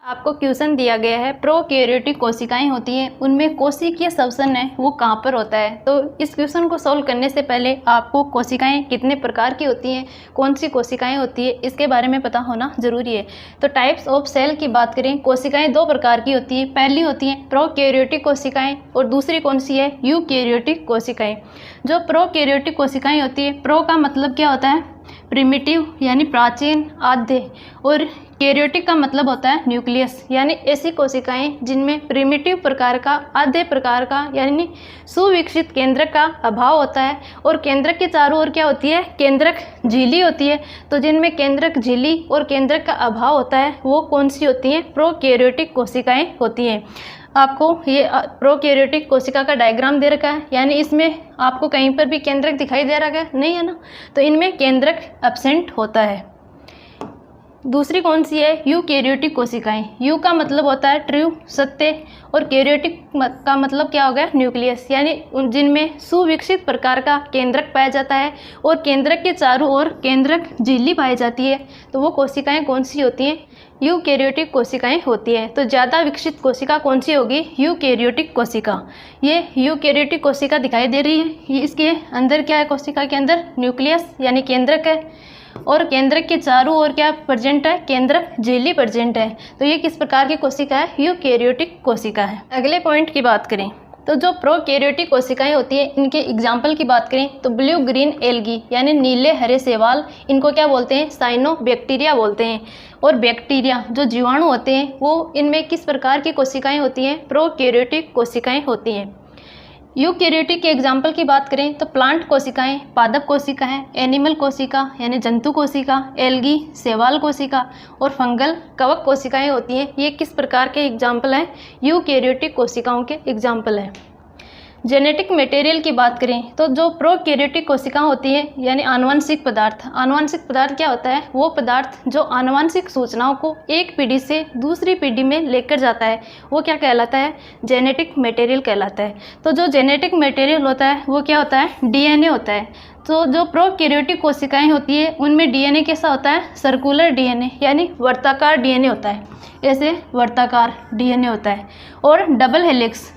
आपको क्वेश्चन दिया गया है प्रोकैरियोटिक कोशिकाएं होती हैं, उनमें कोशिकीय श्वसन है वो कहाँ पर होता है। तो इस क्वेश्चन को सॉल्व करने से पहले आपको कोशिकाएं कितने प्रकार की होती हैं, कौन सी कोशिकाएं होती है, इसके बारे में पता होना जरूरी है। तो टाइप्स ऑफ सेल की बात करें, कोशिकाएं दो प्रकार की होती है। पहली होती हैं प्रोकैरियोटिक कोशिकाएं और दूसरी कौन सी है, यूकैरियोटिक कोशिकाएं। जो प्रोकैरियोटिक कोशिकाएं होती है, प्रो का मतलब क्या होता है, प्रिमिटिव यानी प्राचीन आद्य, और कैरियोटिक का मतलब होता है न्यूक्लियस यानी ऐसी कोशिकाएं जिनमें प्रिमिटिव प्रकार का, आद्य प्रकार का यानी सुविकसित केंद्रक का अभाव होता है। और केंद्रक के चारों ओर क्या होती है, केंद्रक झिल्ली होती है। तो जिनमें केंद्रक झिल्ली और केंद्रक का अभाव होता है वो कौन सी होती हैं, प्रोकैरियोटिक कोशिकाएं होती हैं। आपको ये प्रोकैरियोटिक कोशिका का डायग्राम दे रखा है, यानी इसमें आपको कहीं पर भी केंद्रक दिखाई दे रहा है, नहीं है ना, तो इनमें केंद्रक एब्सेंट होता है। दूसरी कौन सी है, यूकैरियोटिक कोशिकाएं। यू का मतलब होता है ट्रू, सत्य, और कैरियोटिक का मतलब क्या हो गया, न्यूक्लियस, यानी जिनमें सुविकसित प्रकार का केंद्रक पाया जाता है और केंद्रक के चारों ओर केंद्रक झिल्ली पाई जाती है। तो वो कोशिकाएं कौन सी होती हैं, यूकैरियोटिक कोशिकाएं होती हैं। तो ज़्यादा विकसित कोशिका कौन सी होगी, यूकैरियोटिक कोशिका। ये यूकैरियोटिक कोशिका दिखाई दे रही है, ये इसके अंदर क्या है, कोशिका के अंदर न्यूक्लियस यानी केंद्रक है, और केंद्रक के चारों ओर क्या प्रेजेंट है, केंद्रक झिल्ली प्रेजेंट है। तो ये किस प्रकार की कोशिका है, यूकैरियोटिक कोशिका है। अगले पॉइंट की बात करें तो जो प्रोकैरियोटिक कोशिकाएं होती है, इनके एग्जाम्पल की बात करें तो ब्लू ग्रीन एल्गी यानी नीले हरे शैवाल, इनको क्या बोलते हैं, साइनोबैक्टीरिया बोलते हैं। और बैक्टीरिया जो जीवाणु होते हैं वो इनमें किस प्रकार की कोशिकाएं होती हैं, प्रोकैरियोटिक कोशिकाएं होती हैं। यूकैरियोटिक के एग्जाम्पल की बात करें तो प्लांट कोशिकाएं, पादप कोशिकाएं, एनिमल कोशिका यानी जंतु कोशिका, एल्गी शैवाल कोशिका, और फंगल कवक कोशिकाएं होती हैं। ये किस प्रकार के एग्जाम्पल हैं, यूकैरियोटिक कोशिकाओं के एग्जाम्पल हैं। जेनेटिक मटेरियल की बात करें तो जो प्रोकैरियोटिक कोशिका होती है यानी आनुवंशिक पदार्थ। आनुवंशिक पदार्थ क्या होता है, वो पदार्थ जो आनुवंशिक सूचनाओं को एक पीढ़ी से दूसरी पीढ़ी में लेकर जाता है, वो क्या कहलाता है, जेनेटिक मटेरियल कहलाता है। तो जो जेनेटिक मटेरियल होता है वो क्या होता है, डीएनए होता है। तो जो प्रोकैरियोटिक कोशिकाएं होती है उनमें डीएनए कैसा होता है, सर्कुलर डीएनए यानी वर्ताकार डीएनए होता है, ऐसे वर्ताकार डीएनए होता है। और डबल हेलिक्स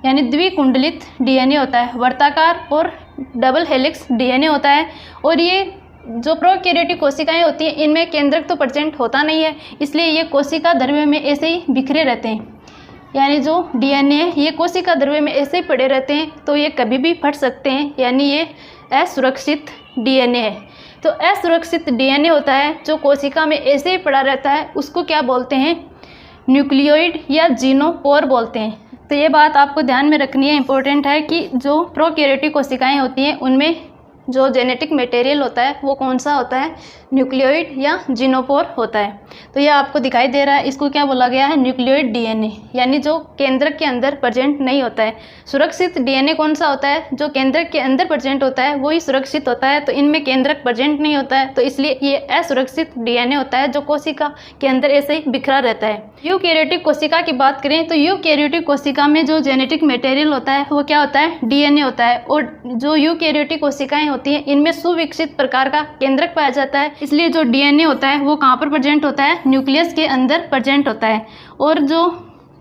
यानी द्विकुंडलित डीएनए होता है, वर्ताकार और डबल हेलिक्स डीएनए होता है। और ये जो प्रोकैरियोटिक कोशिकाएं होती हैं इनमें केंद्रक तो प्रेजेंट होता नहीं है, इसलिए ये कोशिका द्रव्य में ऐसे ही बिखरे रहते हैं, यानी जो डीएनए ये कोशिका द्रव्य में ऐसे ही पड़े रहते हैं, तो ये कभी भी फट सकते हैं, यानी ये असुरक्षित डीएनए है। तो असुरक्षित डीएनए होता है जो कोशिका में ऐसे ही पड़ा रहता है, उसको क्या बोलते हैं, न्यूक्लियोइड या जीनोपोर बोलते हैं। तो ये बात आपको ध्यान में रखनी है, इंपॉर्टेंट है कि जो प्रोकैरियोटिक कोशिकाएं होती हैं उनमें जो जेनेटिक मटेरियल होता है वो कौन सा होता है, न्यूक्लियोइड या जीनोपोर होता है। तो ये आपको दिखाई दे रहा है, इसको क्या बोला गया है, न्यूक्लियोइड डीएनए, यानी जो केंद्रक के अंदर प्रेजेंट नहीं होता है। सुरक्षित डीएनए कौन सा होता है, जो केंद्रक के अंदर प्रेजेंट होता है वही सुरक्षित होता है। तो इनमें केंद्रक प्रेजेंट नहीं होता है, तो इसलिए ये असुरक्षित डीएनए होता है जो कोशिका के अंदर ऐसे ही बिखरा रहता है। यूकैरियोटिक कोशिका की बात करें तो यूकैरियोटिक कोशिका में जो जेनेटिक मटेरियल होता है वो क्या होता है, डीएनए होता है। और जो यूकैरियोटिक कोशिकाएं होती हैं इनमें सुविकसित प्रकार का केंद्रक पाया जाता है, इसलिए जो डीएनए होता है वो कहाँ पर प्रेजेंट होता है, न्यूक्लियस के अंदर प्रेजेंट होता है। और जो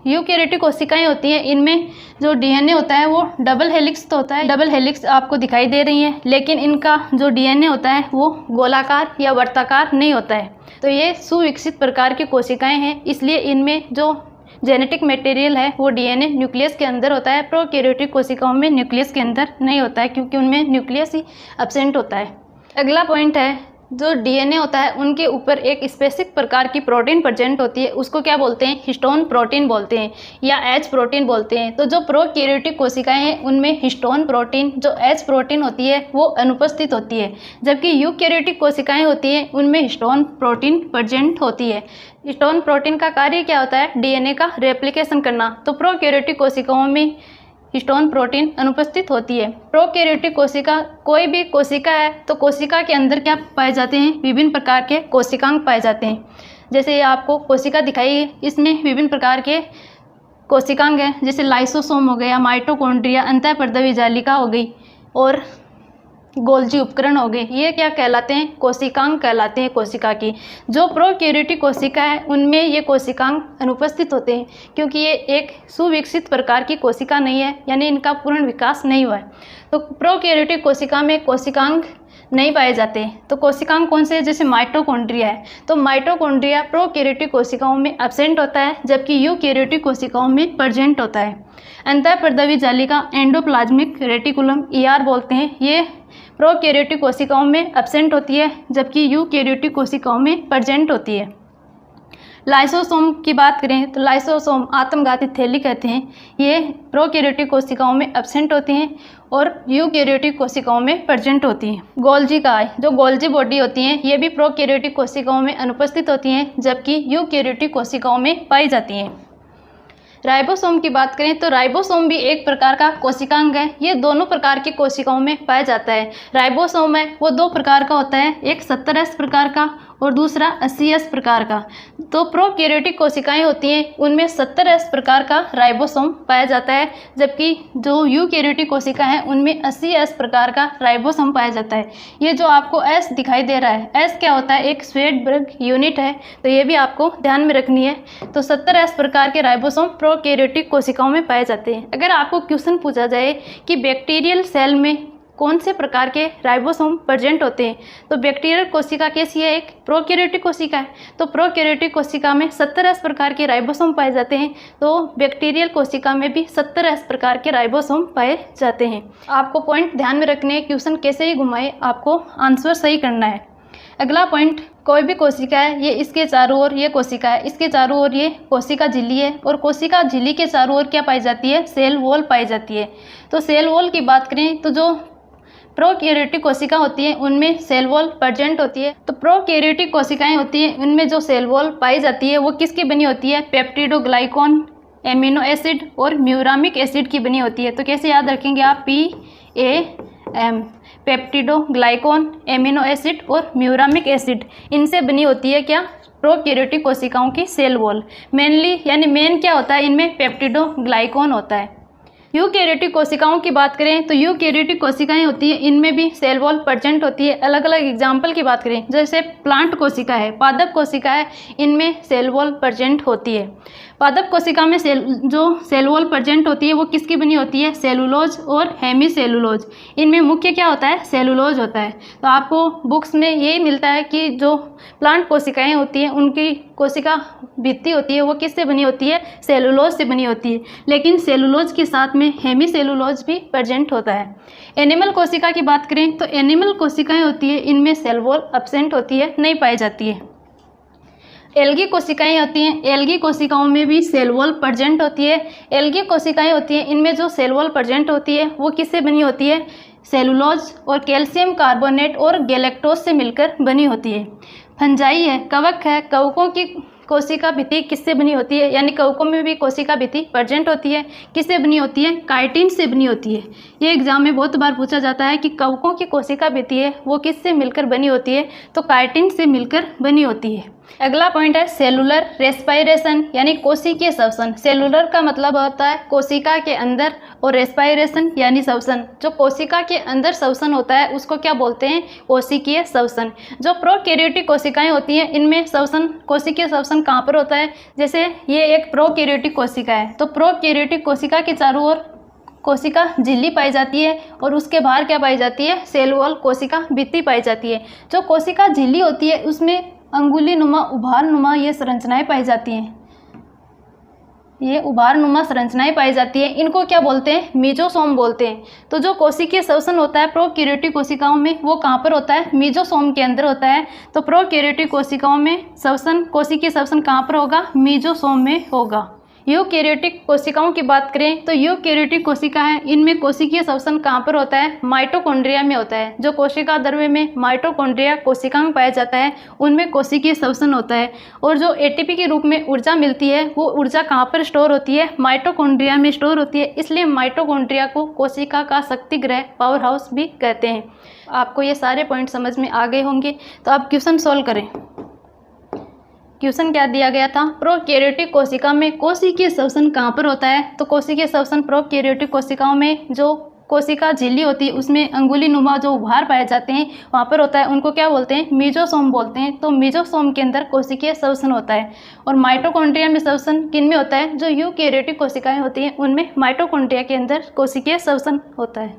यूकैरियोटिक कोशिकाएं होती हैं इनमें जो डीएनए होता है वो डबल हेलिक्स तो होता है, डबल हेलिक्स आपको दिखाई दे रही है, लेकिन इनका जो डीएनए होता है वो गोलाकार या वर्ताकार नहीं होता है। तो ये सुविकसित प्रकार की कोशिकाएं हैं, इसलिए इनमें जो जेनेटिक मटेरियल है वो डीएनए न्यूक्लियस के अंदर होता है। प्रोकैरियोटिक कोशिकाओं में न्यूक्लियस के अंदर नहीं होता है, क्योंकि उनमें न्यूक्लियस ही एब्सेंट होता है। अगला पॉइंट है, जो डीएनए होता है उनके ऊपर एक स्पेसिफिक प्रकार की प्रोटीन प्रेजेंट होती है, उसको क्या बोलते हैं, हिस्टोन प्रोटीन बोलते हैं या एच प्रोटीन बोलते हैं। तो जो प्रोकैरियोटिक कोशिकाएं हैं उनमें हिस्टोन प्रोटीन जो एच प्रोटीन होती है वो अनुपस्थित होती है, जबकि यूकैरियोटिक कोशिकाएं होती हैं उनमें हिस्टोन प्रोटीन प्रेजेंट होती है। हिस्टोन प्रोटीन का कार्य क्या होता है, डीएनए का रेप्लिकेशन करना। तो प्रोकैरियोटिक कोशिकाओं में हिस्टोन प्रोटीन अनुपस्थित होती है। प्रोकैरियोटिक कोशिका कोई भी कोशिका है तो कोशिका के अंदर क्या पाए जाते हैं, विभिन्न प्रकार के कोशिकांग पाए जाते हैं। जैसे ये आपको कोशिका दिखाई है, इसमें विभिन्न प्रकार के कोशिकांग हैं, जैसे लाइसोसोम हो गया, माइटोकॉन्ड्रिया, अंतःपर्दवी जालिका हो गई, और गोल्जी उपकरण हो गए, ये क्या कहलाते हैं? कोशिकांग कहलाते हैं कोशिका की। जो प्रोकैरियोटिक कोशिका है उनमें ये कोशिकांग अनुपस्थित होते हैं, क्योंकि ये एक सुविकसित प्रकार की कोशिका नहीं है, यानी इनका पूर्ण विकास नहीं हुआ है। तो प्रोकैरियोटिक कोशिका में कोशिकांग नहीं पाए जाते। तो कोशिकांग कौन से है? जैसे माइटोकॉन्ड्रिया है, तो माइटोकॉन्ड्रिया प्रोकैरियोटिक कोशिकाओं में एब्सेंट होता है, जबकि यूकैरियोटिक कोशिकाओं में प्रेजेंट होता है। अंतःपर्दवी जालिका एंडोप्लाज्मिक रेटिकुलम ER बोलते हैं, ये प्रोकैरियोटिक कोशिकाओं में एब्सेंट होती है, जबकि यूकैरियोटिक कोशिकाओं में प्रेजेंट होती है। लाइसोसोम की बात करें तो लाइसोसोम आत्मघाती थैली कहते हैं, ये प्रोकैरियोटिक कोशिकाओं में एब्सेंट होती हैं और यूकैरियोटिक कोशिकाओं में प्रेजेंट होती हैं। गोल्जी काय, जो गोल्जी बॉडी होती हैं, ये भी प्रोकैरियोटिक कोशिकाओं में अनुपस्थित होती हैं, जबकि यूकैरियोटिक कोशिकाओं में पाई जाती हैं। राइबोसोम की बात करें तो राइबोसोम भी एक प्रकार का कोशिकांग है, ये दोनों प्रकार की कोशिकाओं में पाया जाता है। राइबोसोम है वो 2 प्रकार का होता है, एक 70S प्रकार का और दूसरा 80S प्रकार का। तो प्रोकैरियोटिक कोशिकाएं होती हैं उनमें 70S प्रकार का राइबोसोम पाया जाता है, जबकि जो यूकैरियोटिक कोशिका है उनमें 80S प्रकार का राइबोसोम पाया जाता है। ये जो आपको S दिखाई दे रहा है, S क्या होता है? एक श्वेतबर्ग यूनिट है, तो ये भी आपको ध्यान में रखनी है। तो 70S प्रकार के राइबोसोम प्रोकैरियोटिक कोशिकाओं में पाए जाते हैं। अगर आपको क्वेश्चन पूछा जाए कि बैक्टीरियल सेल में कौन से प्रकार के राइबोसोम प्रेजेंट होते हैं, तो बैक्टीरियल कोशिका कैसी है? एक प्रोकैरियोटिक कोशिका है, तो प्रोकैरियोटिक कोशिका में 70S प्रकार के राइबोसोम पाए जाते हैं, तो बैक्टीरियल कोशिका में भी 70S प्रकार के राइबोसोम पाए जाते हैं। आपको पॉइंट ध्यान में रखने हैं, क्वेश्चन कैसे ही घुमाए आपको आंसर सही करना है। अगला पॉइंट, कोई भी कोशिका है, ये इसके चारों ओर ये कोशिका है, इसके चारों ओर ये कोशिका झिल्ली है, और कोशिका झिल्ली के चारों ओर क्या पाई जाती है? सेल वॉल पाई जाती है। तो सेल वॉल की बात करें तो जो प्रोकैरियोटिक कोशिका होती है उनमें सेल वॉल प्रेजेंट होती है। तो प्रोकैरियोटिक कोशिकाएं होती हैं उनमें जो सेल वॉल पाई जाती है वो किसकी बनी होती है? पेप्टिडोग्लाइकॉन, एमिनो एसिड और म्यूरामिक एसिड की बनी होती है। तो कैसे याद रखेंगे आप? PAM, पेप्टिडोग्लाइकॉन, एमिनो एसिड और म्यूरामिक एसिड, इनसे बनी होती है क्या? प्रोकैरियोटिक कोशिकाओं की सेल वॉल। मेनली यानी मेन क्या होता है इनमें? पेप्टिडोग्लाइकॉन होता है। यूकैरियोटिक कोशिकाओं की बात करें तो यूकैरियोटिक कोशिकाएं होती हैं इनमें भी सेल वॉल प्रेजेंट होती है। अलग अलग एग्जाम्पल की बात करें, जैसे प्लांट कोशिका है, पादप कोशिका है, इनमें सेल वॉल प्रेजेंट होती है। पादप कोशिका में जो सेल वॉल प्रेजेंट होती है वो किसकी बनी होती है? सेलुलोज और हेमी सेलुलोज। इनमें मुख्य क्या होता है? सेलुलोज होता है। तो आपको बुक्स में यही मिलता है कि जो प्लांट कोशिकाएं होती हैं उनकी कोशिका भित्ति होती है वो किससे बनी होती है? सेलुलोज से बनी होती है, लेकिन सेलुलोज के साथ में हेमी सेलुलोज भी प्रेजेंट होता है। एनिमल कोशिका की बात करें तो एनिमल कोशिकाएं होती है इनमें सेल वॉल एब्सेंट होती है, नहीं पाई जाती है। एल्गी कोशिकाएं होती हैं, एल्गी कोशिकाओं में भी सेल वॉल प्रेजेंट होती है। एल्गी कोशिकाएं होती हैं इनमें जो सेल वॉल प्रेजेंट होती है वो किससे बनी होती है? सेलुलोज और कैल्शियम कार्बोनेट और गैलेक्टोज से मिलकर बनी होती है। फंजाई है, कवक है, कवकों की कोशिका भित्ति किससे बनी होती है? यानी कवकों में भी कोशिका भित्ति प्रेजेंट होती है, किससे बनी होती है? काइटिन से बनी होती है। ये एग्जाम में बहुत बार पूछा जाता है कि कवकों की कोशिका भित्ति है वो किससे मिलकर बनी होती है? तो काइटिन से मिलकर बनी होती है। अगला पॉइंट है सेलुलर रेस्पायरेशन, यानी कोशिकीय श्वसन। सेलुलर का मतलब होता है कोशिका के अंदर, और रेस्पायरेशन यानी श्वसन। जो कोशिका के अंदर श्वसन होता है उसको क्या बोलते हैं? कोशिकीय श्वसन। जो प्रोकैरियोटिक कोशिकाएं होती हैं इनमें श्वसन, कोशिकीय श्वसन कहाँ पर होता है? जैसे ये एक प्रोकैरियोटिक कोशिका है, तो प्रोकैरियोटिक कोशिका के चारों ओर कोशिका झिल्ली पाई जाती है और उसके बाहर क्या पाई जाती है? सेल वॉल, कोशिका भित्ति पाई जाती है। जो कोशिका झिल्ली होती है उसमें अंगुली नुमा, उभार नुमा ये संरचनाएं पाई जाती हैं। ये उभार नुमा संरचनाएं पाई जाती है, इनको क्या बोलते हैं? मीजोसोम बोलते हैं। तो जो कोशिकीय श्वसन होता है प्रोकैरियोटिक कोशिकाओं में वो कहाँ पर होता है? मीजोसोम के अंदर होता है। तो प्रोकैरियोटिक कोशिकाओं में श्वसन, कोशिकीय श्वसन कहाँ पर होगा? मीजोसोम में होगा। यूकैरियोटिक कोशिकाओं की बात करें तो यूकैरियोटिक कोशिका है इनमें कोशिकीय श्वसन कहाँ पर होता है? माइटोकॉन्ड्रिया में होता है। जो कोशिका द्रव्य में माइटोकॉन्ड्रिया कोशिकांग पाया जाता है उनमें कोशिकीय श्वसन होता है। और जो एटीपी के रूप में ऊर्जा मिलती है वो ऊर्जा कहाँ पर स्टोर होती है? माइटोकॉन्ड्रिया में स्टोर होती है। इसलिए माइटोकॉन्ड्रिया को कोशिका का शक्ति गृह, पावर हाउस भी कहते हैं। आपको ये सारे पॉइंट समझ में आ गए होंगे, तो आप क्वेश्चन सॉल्व करें। क्वेश्चन क्या दिया गया था? प्रोकैरियोटिक कोशिका में कोशिकीय श्वसन कहाँ पर होता है? तो कोशिकीय श्वसन प्रोकैरियोटिक कोशिकाओं में जो कोशिका झिल्ली होती है उसमें अंगुली नुमा जो उभार पाए जाते हैं वहाँ पर होता है, उनको क्या बोलते हैं, मीजोसोम बोलते हैं। तो मीजोसोम के अंदर कोशिकीय श्वसन होता है। और माइटोकॉन्ड्रिया में श्वसन किन में होता है, जो यूकैरियोटिक कोशिकाएं होती हैं उनमें माइटोकॉन्ड्रिया के अंदर कोशिकीय श्वसन होता है।